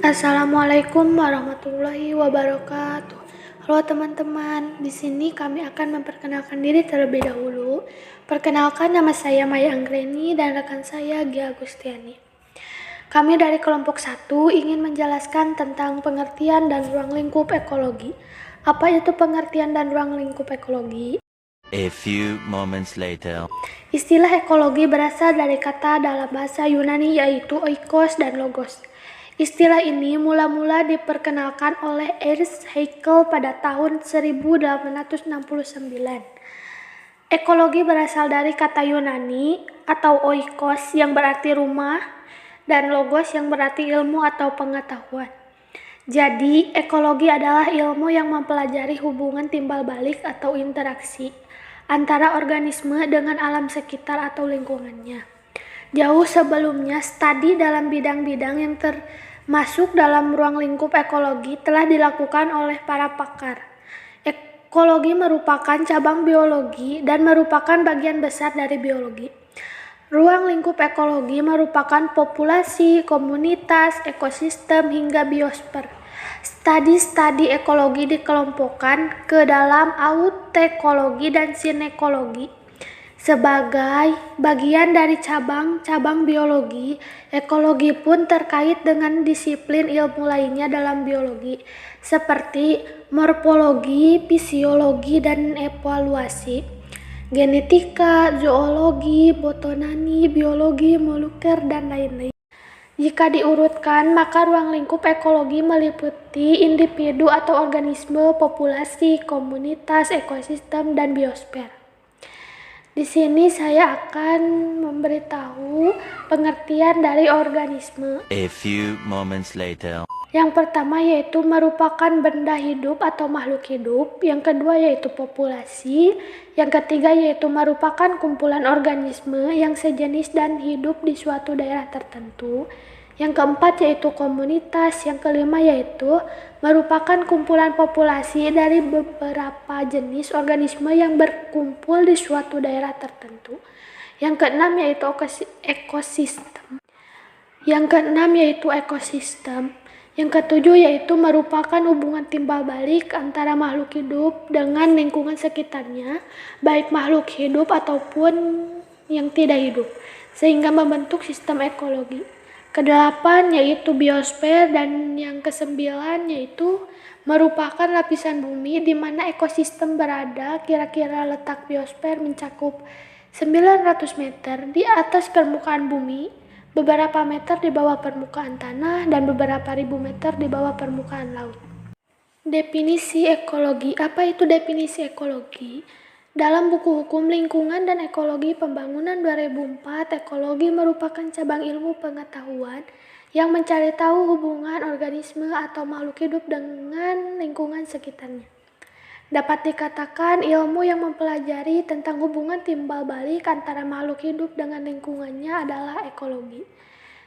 Assalamualaikum warahmatullahi wabarakatuh. Halo teman-teman, di sini kami akan memperkenalkan diri terlebih dahulu. Perkenalkan, nama saya Maya Anggreni dan rekan saya Gia Agustiani. Kami dari kelompok 1 ingin menjelaskan tentang pengertian dan ruang lingkup ekologi. Apa itu pengertian dan ruang lingkup ekologi? A few moments later. Istilah ekologi berasal dari kata dalam bahasa Yunani yaitu oikos dan logos. Istilah ini mula-mula diperkenalkan oleh Ernst Haeckel pada tahun 1869. Ekologi berasal dari kata Yunani atau oikos yang berarti rumah dan logos yang berarti ilmu atau pengetahuan. Jadi, ekologi adalah ilmu yang mempelajari hubungan timbal balik atau interaksi antara organisme dengan alam sekitar atau lingkungannya. Jauh sebelumnya, studi dalam bidang-bidang yang termasuk dalam ruang lingkup ekologi telah dilakukan oleh para pakar. Ekologi merupakan cabang biologi dan merupakan bagian besar dari biologi. Ruang lingkup ekologi merupakan populasi, komunitas, ekosistem, hingga biosfer. Studi ekologi dikelompokkan ke dalam autekologi dan sinekologi. Sebagai bagian dari cabang-cabang biologi, ekologi pun terkait dengan disiplin ilmu lainnya dalam biologi, seperti morfologi, fisiologi, dan evaluasi, genetika, zoologi, botanani, biologi molekuler, dan lain-lain. Jika diurutkan, maka ruang lingkup ekologi meliputi individu atau organisme, populasi, komunitas, ekosistem, dan biosfer. Di sini saya akan memberitahu pengertian dari organisme. A few moments later. Yang pertama yaitu merupakan benda hidup atau makhluk hidup. Yang kedua yaitu populasi. Yang ketiga yaitu merupakan kumpulan organisme yang sejenis dan hidup di suatu daerah tertentu. Yang keempat yaitu komunitas. Yang kelima yaitu merupakan kumpulan populasi dari beberapa jenis organisme yang berkumpul di suatu daerah tertentu. Yang keenam yaitu ekosistem. Yang ketujuh yaitu merupakan hubungan timbal balik antara makhluk hidup dengan lingkungan sekitarnya, baik makhluk hidup ataupun yang tidak hidup, sehingga membentuk sistem ekologi. Kedelapan yaitu biosfer, dan yang kesembilan yaitu merupakan lapisan bumi di mana ekosistem berada. Kira-kira letak biosfer mencakup 900 meter di atas permukaan bumi, beberapa meter di bawah permukaan tanah, dan beberapa ribu meter di bawah permukaan laut. Definisi ekologi. Apa itu definisi ekologi? Dalam buku Hukum Lingkungan dan Ekologi Pembangunan 2004, ekologi merupakan cabang ilmu pengetahuan yang mencari tahu hubungan organisme atau makhluk hidup dengan lingkungan sekitarnya. Dapat dikatakan ilmu yang mempelajari tentang hubungan timbal balik antara makhluk hidup dengan lingkungannya adalah ekologi.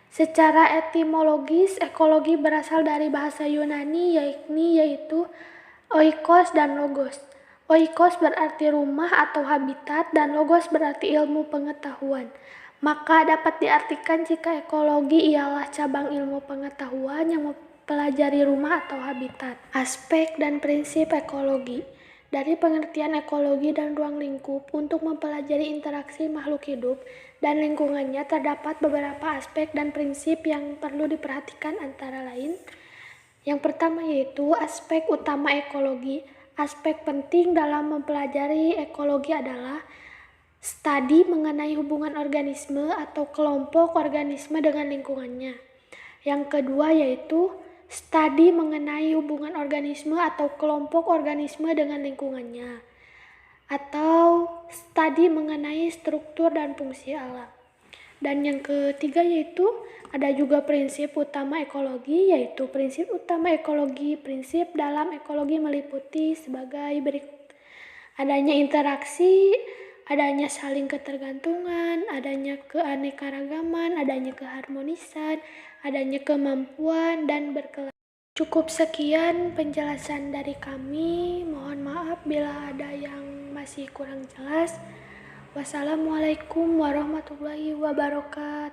Secara etimologis, ekologi berasal dari bahasa Yunani yaitu oikos dan logos. Oikos berarti rumah atau habitat dan logos berarti ilmu pengetahuan. Maka dapat diartikan jika ekologi ialah cabang ilmu pengetahuan yang mempelajari rumah atau habitat. Aspek dan prinsip ekologi. Dari pengertian ekologi dan ruang lingkup untuk mempelajari interaksi makhluk hidup dan lingkungannya terdapat beberapa aspek dan prinsip yang perlu diperhatikan, antara lain. Yang pertama yaitu aspek utama ekologi. Aspek penting dalam mempelajari ekologi adalah studi mengenai hubungan organisme atau kelompok organisme dengan lingkungannya. Yang kedua yaitu studi mengenai hubungan organisme atau kelompok organisme dengan lingkungannya, atau studi mengenai struktur dan fungsi alam. Dan yang ketiga yaitu ada juga prinsip utama ekologi, yaitu prinsip utama ekologi. Prinsip dalam ekologi meliputi sebagai berikut: adanya interaksi, adanya saling ketergantungan, adanya keanekaragaman, adanya keharmonisan, adanya kemampuan, dan berkelanjutan. Cukup sekian penjelasan dari kami. Mohon maaf bila ada yang masih kurang jelas. Wassalamualaikum warahmatullahi wabarakatuh.